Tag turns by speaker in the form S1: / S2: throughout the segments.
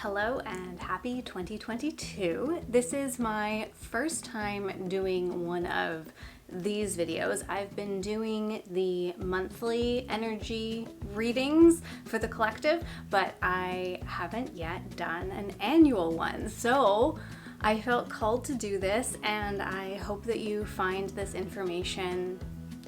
S1: Hello and happy 2022. This is my first time doing one of these videos. I've been doing the monthly energy readings for the collective, but I haven't yet done an annual one. So I felt called to do this, and I hope that you find this information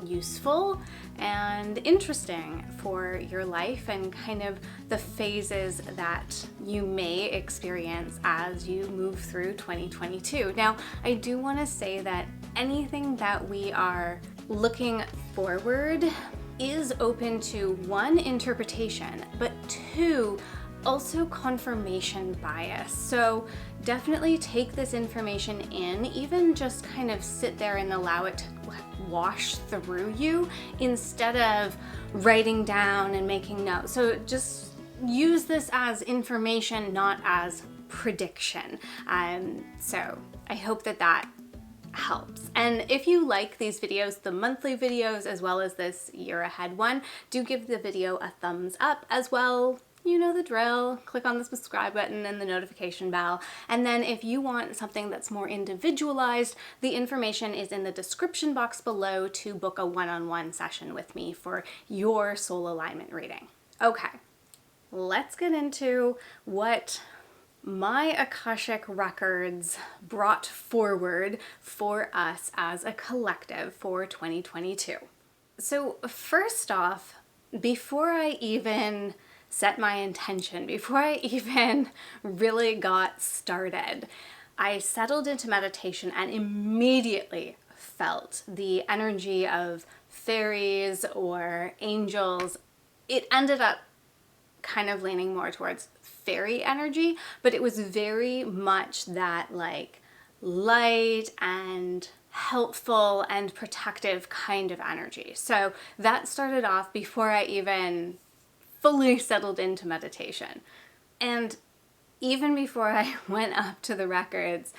S1: useful and interesting for your life and kind of the phases that you may experience as you move through 2022. Now, I do want to say that anything that we are looking forward is open to one, interpretation, but two, also confirmation bias. So definitely take this information in, even just kind of sit there and allow it to wash through you instead of writing down and making notes. So just use this as information, not as prediction. So I hope that helps. And if you like these videos, the monthly videos as well as this year ahead one, do give the video a thumbs up as well. You know the drill. Click on the subscribe button and the notification bell. And then if you want something that's more individualized, the information is in the description box below to book a one-on-one session with me for your soul alignment reading. Okay, let's get into what my Akashic records brought forward for us as a collective for 2022. So first off, before I even set my intention, before I even really got started, I settled into meditation and immediately felt the energy of fairies or angels. It ended up kind of leaning more towards fairy energy, but it was very much that like light and helpful and protective kind of energy. So that started off before I even fully settled into meditation. And even before I went up to the records,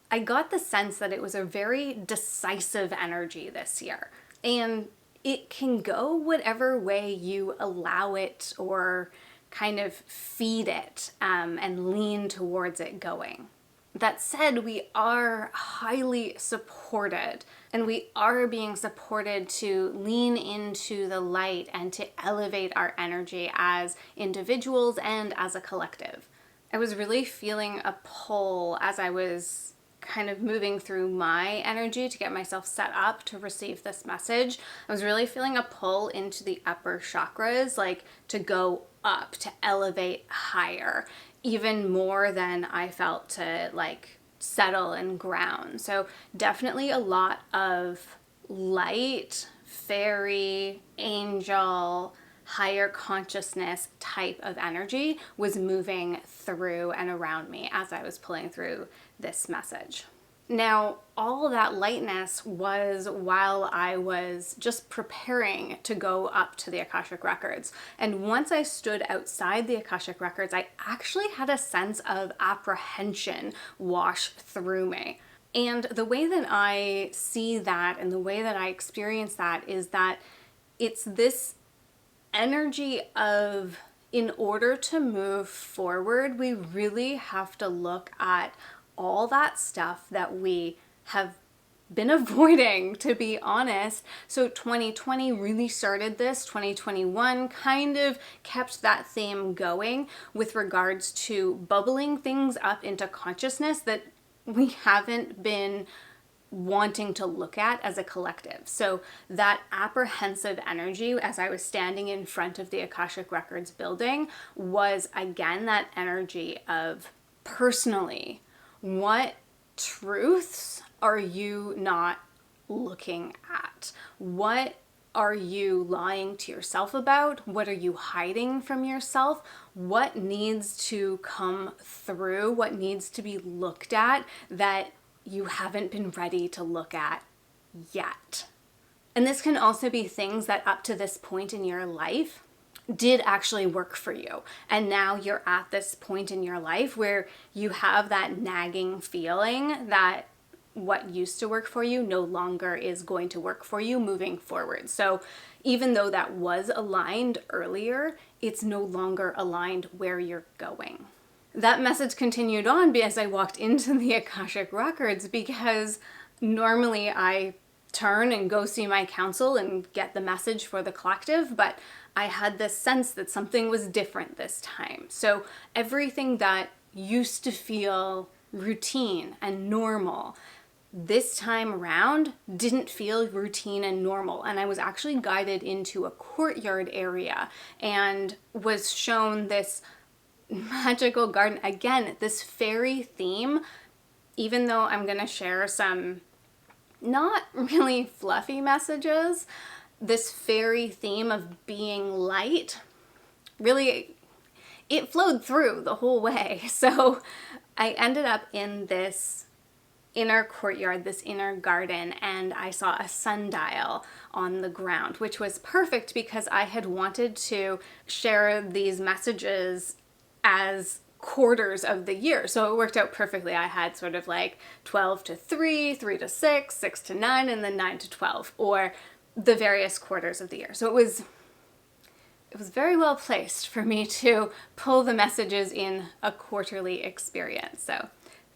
S1: I got the sense that it was a very decisive energy this year. And it can go whatever way you allow it or kind of feed it and lean towards it going. That said, we are highly supported, and we are being supported to lean into the light and to elevate our energy as individuals and as a collective. I was really feeling a pull as I was kind of moving through my energy to get myself set up to receive this message. I was really feeling a pull into the upper chakras, like to go up, to elevate higher, even more than I felt to like settle and ground. So definitely a lot of light, fairy, angel, higher consciousness type of energy was moving through and around me as I was pulling through this message. Now, all of that lightness was while I was just preparing to go up to the Akashic Records. And once I stood outside the Akashic Records, I actually had a sense of apprehension wash through me. And the way that I see that and the way that I experience that is that it's this energy of, in order to move forward, we really have to look at all that stuff that we have been avoiding, to be honest. So 2020 really started this. 2021 kind of kept that theme going with regards to bubbling things up into consciousness that we haven't been wanting to look at as a collective. So that apprehensive energy as I was standing in front of the Akashic Records building was again that energy of, personally, what truths are you not looking at? What are you lying to yourself about? What are you hiding from yourself? What needs to come through? What needs to be looked at that you haven't been ready to look at yet? And this can also be things that up to this point in your life did actually work for you. And now you're at this point in your life where you have that nagging feeling that what used to work for you no longer is going to work for you moving forward. So even though that was aligned earlier, it's no longer aligned where you're going. that message continued on as I walked into the Akashic Records, because normally I turn and go see my council and get the message for the collective, but I had this sense that something was different this time. So everything that used to feel routine and normal this time around didn't feel routine and normal. And I was actually guided into a courtyard area and was shown this magical garden. Again, this fairy theme, even though I'm going to share some not really fluffy messages, this fairy theme of being light, really, it flowed through the whole way. So I ended up in this inner courtyard, this inner garden, and I saw a sundial on the ground, which was perfect because I had wanted to share these messages as quarters of the year. So it worked out perfectly. I had sort of like 12 to 3, 3 to 6, 6 to 9, and then 9 to 12, or the various quarters of the year. So it was very well placed for me to pull the messages in a quarterly experience. So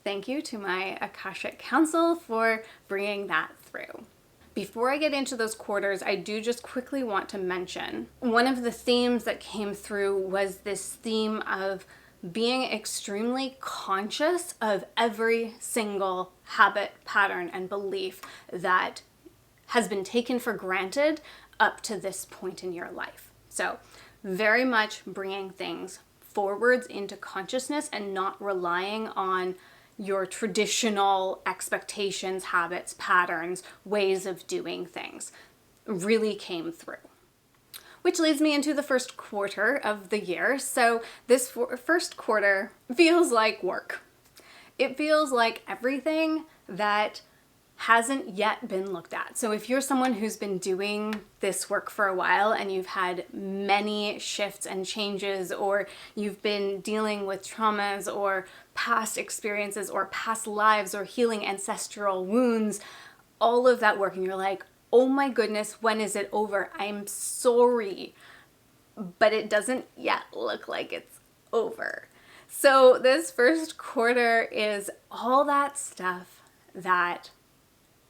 S1: thank you to my Akashic Council for bringing that through. Before I get into those quarters, I do just quickly want to mention one of the themes that came through was this theme of being extremely conscious of every single habit, pattern, and belief that has been taken for granted up to this point in your life. So very much bringing things forwards into consciousness and not relying on your traditional expectations, habits, patterns, ways of doing things really came through. Which leads me into the first quarter of the year. So this first quarter feels like work. It feels like everything that hasn't yet been looked at. So if you're someone who's been doing this work for a while and you've had many shifts and changes, or you've been dealing with traumas or past experiences or past lives or healing ancestral wounds, all of that work, and you're like, oh my goodness, when is it over? I'm sorry, but it doesn't yet look like it's over. So this first quarter is all that stuff that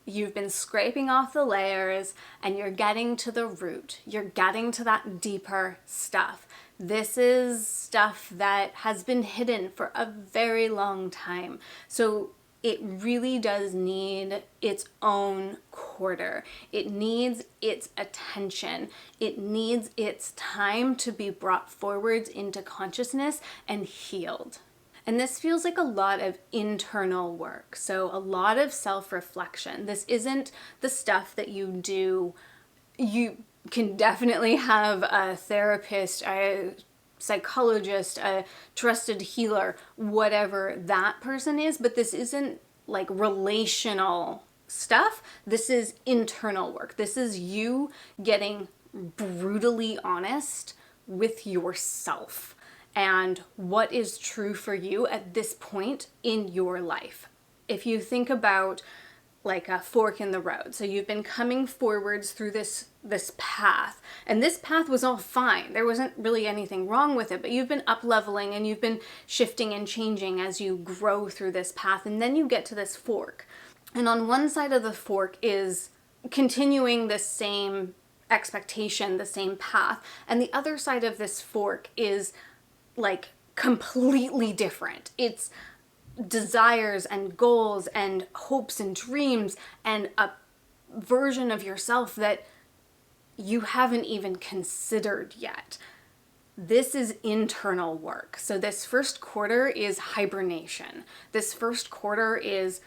S1: you've been scraping off the layers and you're getting to the root. You're getting to that deeper stuff. This is stuff that has been hidden for a very long time. So it really does need its own quarter. It needs its attention. It needs its time to be brought forwards into consciousness and healed. And this feels like a lot of internal work. So a lot of self-reflection. This isn't the stuff that you do. You can definitely have a therapist, a psychologist, a trusted healer, whatever that person is, but this isn't like relational stuff. This is internal work. This is you getting brutally honest with yourself and what is true for you at this point in your life. If you think about like a fork in the road. So you've been coming forwards through this path, and this path was all fine. There wasn't really anything wrong with it, but you've been up leveling and you've been shifting and changing as you grow through this path, and then you get to this fork. And on one side of the fork is continuing the same expectation, the same path, and the other side of this fork is like completely different. It's desires and goals and hopes and dreams and a version of yourself that you haven't even considered yet. This is internal work. So this first quarter is hibernation. This first quarter is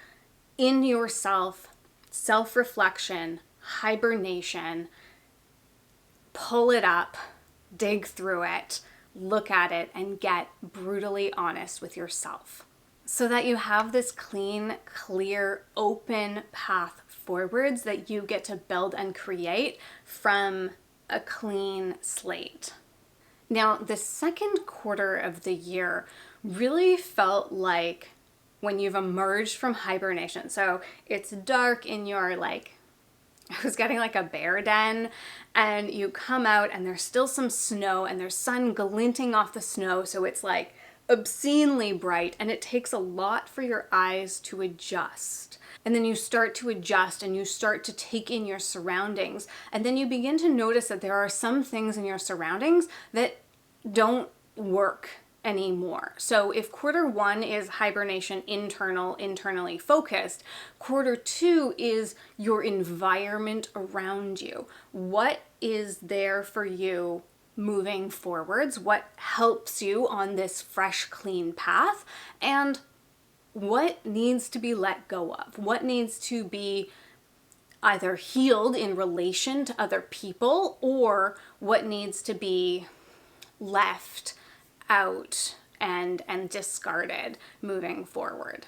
S1: in yourself, self-reflection, hibernation. Pull it up, dig through it, look at it, and get brutally honest with yourself, so that you have this clean, clear, open path forwards that you get to build and create from a clean slate. Now, the second quarter of the year really felt like when you've emerged from hibernation. So it's dark in your I was getting like a bear den, and you come out and there's still some snow and there's sun glinting off the snow. So it's like obscenely bright, and it takes a lot for your eyes to adjust. And then you start to adjust and you start to take in your surroundings. And then you begin to notice that there are some things in your surroundings that don't work anymore. So if quarter one is hibernation, internally focused, quarter two is your environment around you. What is there for you moving forwards? What helps you on this fresh, clean path? And what needs to be let go of? What needs to be either healed in relation to other people, or what needs to be left out and discarded moving forward?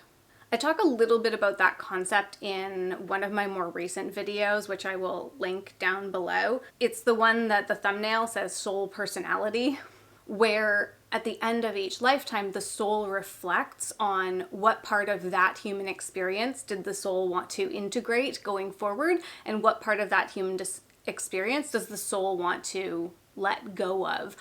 S1: I talk a little bit about that concept in one of my more recent videos, which I will link down below. It's the one that the thumbnail says soul personality, where at the end of each lifetime, the soul reflects on what part of that human experience did the soul want to integrate going forward, and what part of that human experience does the soul want to let go of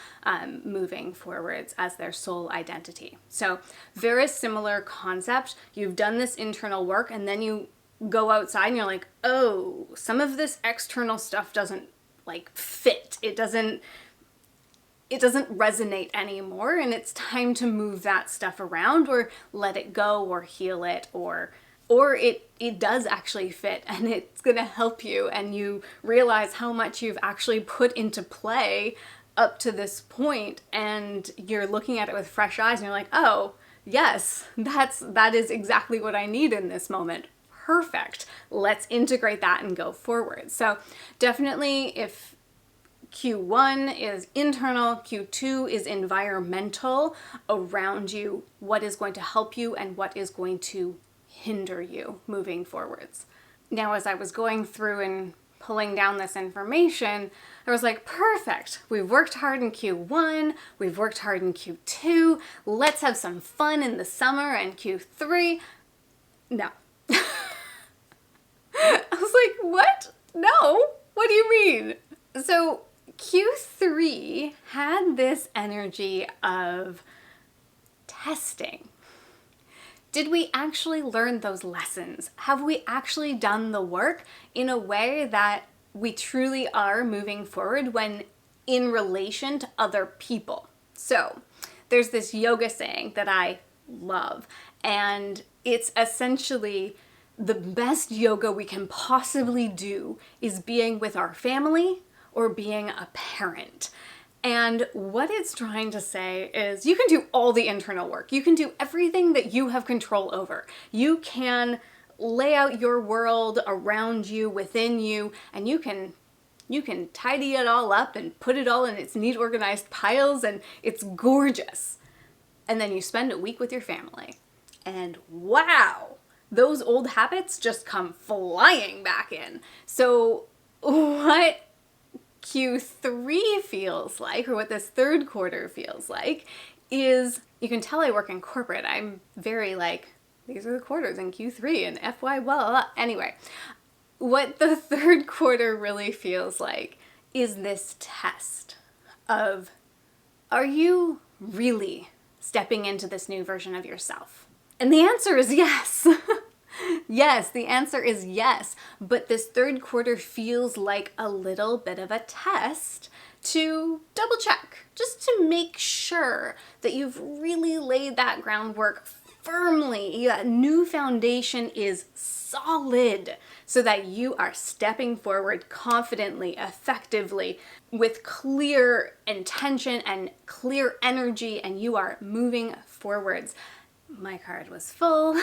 S1: moving forwards as their soul identity. So very similar concept. You've done this internal work, and then you go outside and you're like, oh, some of this external stuff doesn't like fit. It doesn't resonate anymore, and it's time to move that stuff around or let it go or heal it, or it does actually fit and it's gonna help you, and you realize how much you've actually put into play up to this point, and you're looking at it with fresh eyes and you're like, oh yes, that is exactly what I need in this moment. Perfect. Let's integrate that and go forward. So definitely, if Q1 is internal, Q2 is environmental around you, what is going to help you and what is going to hinder you moving forwards. Now, as I was going through and pulling down this information, I was like, perfect. We've worked hard in Q1, we've worked hard in Q2, let's have some fun in the summer and Q3. No. I was like, what? No, what do you mean? So Q3 had this energy of testing. Did we actually learn those lessons? Have we actually done the work in a way that we truly are moving forward when in relation to other people? So there's this yoga saying that I love, and it's essentially the best yoga we can possibly do is being with our family or being a parent. And what it's trying to say is you can do all the internal work. You can do everything that you have control over. You can lay out your world around you, within you, and you can tidy it all up and put it all in its neat, organized piles, and it's gorgeous. And then you spend a week with your family. And wow, those old habits just come flying back in. So what Q3 feels like, or what this third quarter feels like, is, you can tell I work in corporate. I'm very like, these are the quarters in Q3 and FY, blah, blah, blah. Anyway, what the third quarter really feels like is this test of, are you really stepping into this new version of yourself? And the answer is yes. Yes, the answer is yes, but this third quarter feels like a little bit of a test to double check, just to make sure that you've really laid that groundwork firmly. That new foundation is solid so that you are stepping forward confidently, effectively, with clear intention and clear energy, and you are moving forwards. My card was full.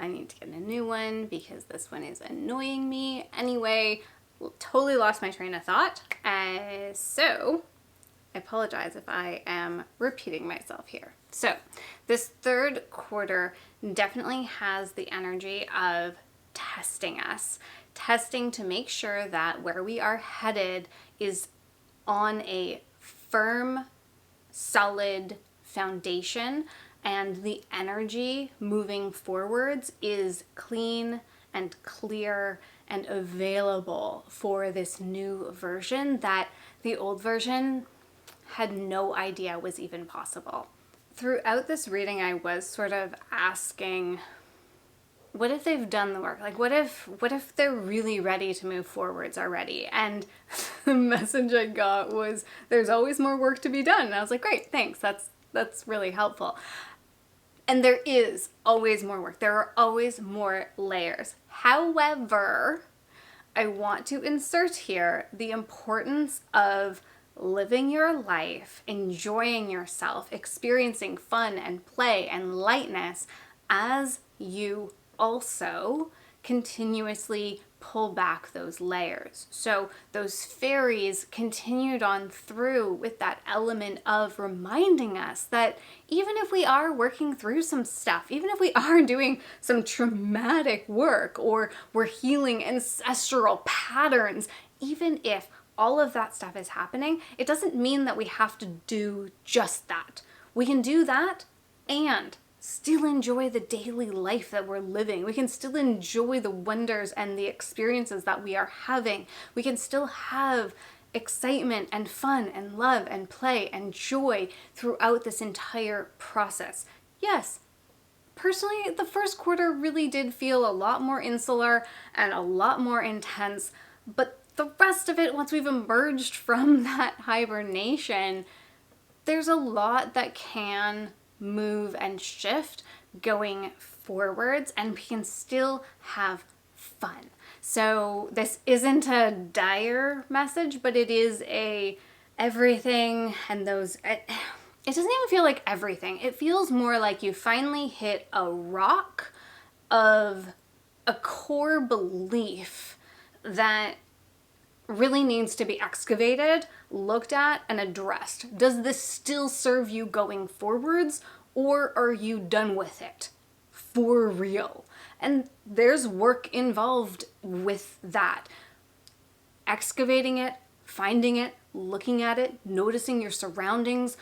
S1: I need to get a new one because this one is annoying me. Anyway, totally lost my train of thought. So I apologize if I am repeating myself here. So this third quarter definitely has the energy of testing us, testing to make sure that where we are headed is on a firm, solid foundation, and the energy moving forwards is clean and clear and available for this new version that the old version had no idea was even possible. Throughout this reading, I was sort of asking, what if they've done the work? Like, what if they're really ready to move forwards already? And the message I got was, there's always more work to be done. And I was like, great, thanks. That's really helpful. And there is always more work. There are always more layers. However, I want to insert here the importance of living your life, enjoying yourself, experiencing fun and play and lightness as you also continuously pull back those layers. So those fairies continued on through with that element of reminding us that even if we are working through some stuff, even if we are doing some traumatic work or we're healing ancestral patterns, even if all of that stuff is happening, it doesn't mean that we have to do just that. We can do that and still enjoy the daily life that we're living. We can still enjoy the wonders and the experiences that we are having. We can still have excitement and fun and love and play and joy throughout this entire process. Yes, personally, the first quarter really did feel a lot more insular and a lot more intense, but the rest of it, once we've emerged from that hibernation, there's a lot that can move and shift going forwards, and we can still have fun. So this isn't a dire message, but it is a everything and those, it doesn't even feel like everything. It feels more like you finally hit a rock of a core belief that really needs to be excavated, looked at, and addressed. Does this still serve you going forwards, or are you done with it? For real. And there's work involved with that. Excavating it, finding it, looking at it, noticing your surroundings,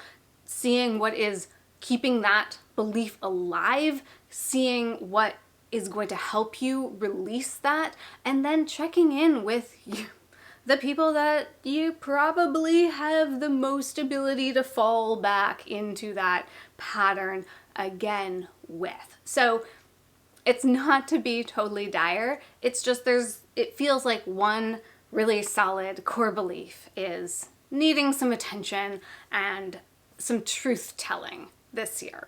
S1: seeing what is keeping that belief alive, seeing what is going to help you release that, and then checking in with you, the people that you probably have the most ability to fall back into that pattern again with. So it's not to be totally dire. It's just it feels like one really solid core belief is needing some attention and some truth telling this year.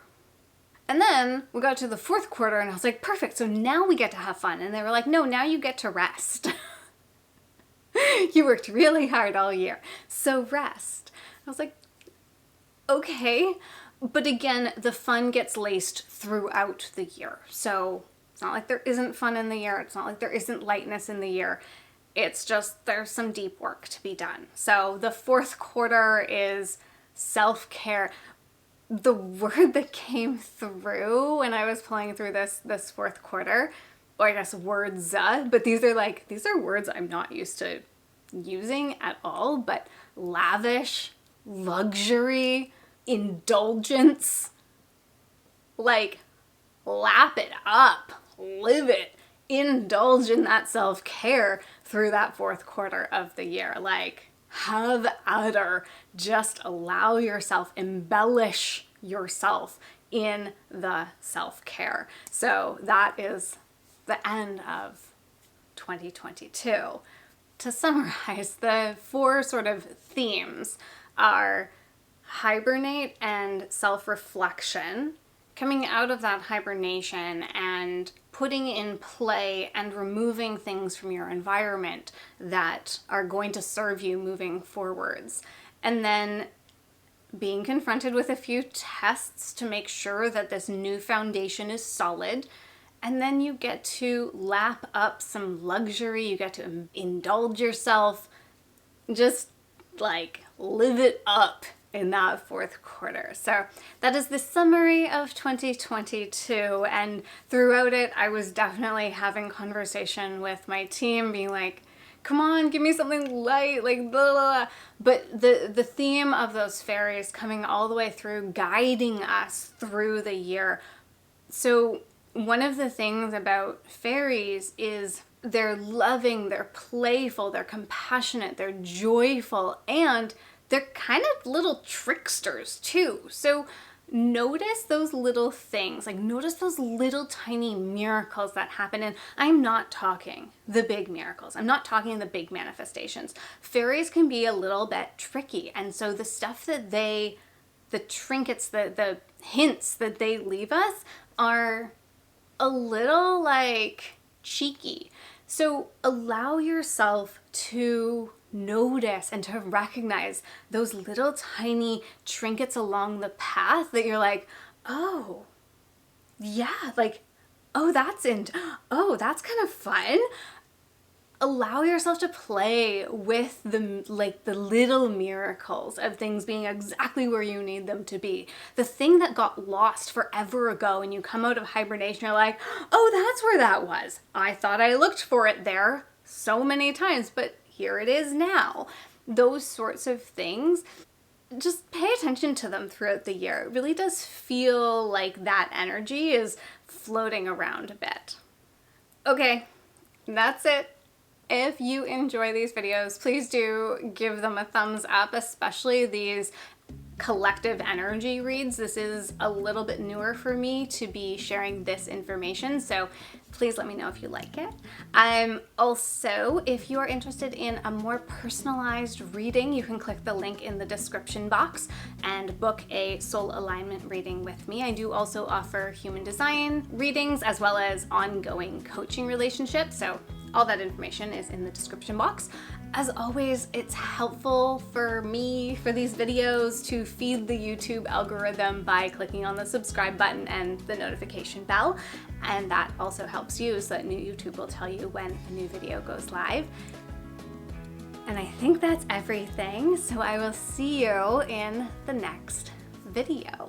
S1: And then we got to the fourth quarter and I was like, perfect, so now we get to have fun. And they were like, no, now you get to rest. You worked really hard all year, so rest. I was like, okay. But again, the fun gets laced throughout the year. So it's not like there isn't fun in the year. It's not like there isn't lightness in the year. It's just there's some deep work to be done. So the fourth quarter is self-care. The word that came through when I was pulling through this fourth quarter, or I guess words, but these are words I'm not used to using at all, but lavish, luxury, indulgence, like lap it up, live it, indulge in that self-care through that fourth quarter of the year. Like, have at her, just allow yourself, embellish yourself in the self-care. So that is the end of 2022. To summarize, the four sort of themes are hibernate and self-reflection, coming out of that hibernation and putting in play and removing things from your environment that are going to serve you moving forwards. And then being confronted with a few tests to make sure that this new foundation is solid. And then you get to lap up some luxury, you get to indulge yourself, just like live it up in that fourth quarter. So that is the summary of 2022, and throughout it I was definitely having conversation with my team, being like, come on, give me something light, like blah, blah, blah. But the theme of those fairies coming all the way through, guiding us through the year. So one of the things about fairies is they're loving, they're playful, they're compassionate, they're joyful, and they're kind of little tricksters too. So notice those little things, like notice those little tiny miracles that happen. And I'm not talking the big miracles. I'm not talking the big manifestations. Fairies can be a little bit tricky. And so the stuff that the trinkets, the hints that they leave us are a little like cheeky. So allow yourself to notice and to recognize those little tiny trinkets along the path that you're like, oh, yeah, like, oh, that's kind of fun. Allow yourself to play with the little miracles of things being exactly where you need them to be. The thing that got lost forever ago and you come out of hibernation, you're like, oh, that's where that was. I thought I looked for it there so many times, but here it is now. Those sorts of things, just pay attention to them throughout the year. It really does feel like that energy is floating around a bit. Okay, that's it. If you enjoy these videos, please do give them a thumbs up, especially these collective energy reads. This is a little bit newer for me to be sharing this information, so please let me know if you like it. Also, if you are interested in a more personalized reading, you can click the link in the description box and book a soul alignment reading with me. I do also offer human design readings as well as ongoing coaching relationships, so all that information is in the description box. As always, it's helpful for me, for these videos, to feed the YouTube algorithm by clicking on the subscribe button and the notification bell. And that also helps you so that YouTube will tell you when a new video goes live. And I think that's everything. So I will see you in the next video.